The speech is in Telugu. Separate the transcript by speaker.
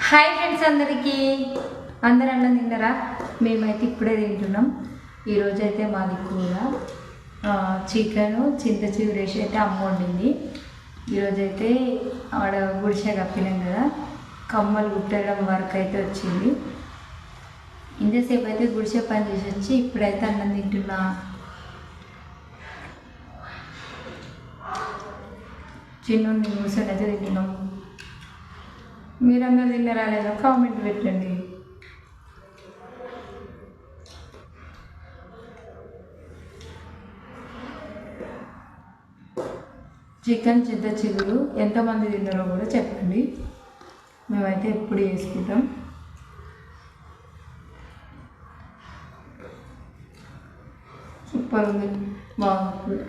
Speaker 1: హాయ్ ఫ్రెండ్స్, అందరూ అన్నం తిన్నారా? మేమైతే ఇప్పుడే తింటున్నాం. ఈరోజు అయితే మాది కూర చికెను చింత చిగురేసి అయితే అమ్మ వండింది. ఈరోజు అయితే ఆడ గుడిసె కప్పినాం కదా, కమ్మలు కుట్టడం వరకు అయితే వచ్చింది. ఇంతసేపు అయితే గుడిసె పని చేసి వచ్చి ఇప్పుడైతే అన్నం తింటున్నా. చిన్న కూర్చొని అయితే తింటున్నాం. మీరందరూ తిన్నారా లేదో కామెంట్ పెట్టండి. చికెన్ చింత చిగురు ఎంతమంది తిన్నారో కూడా చెప్పండి. మేమైతే ఎప్పుడు వేసుకుంటాం. సూపర్ ఉంది, బాగుంది.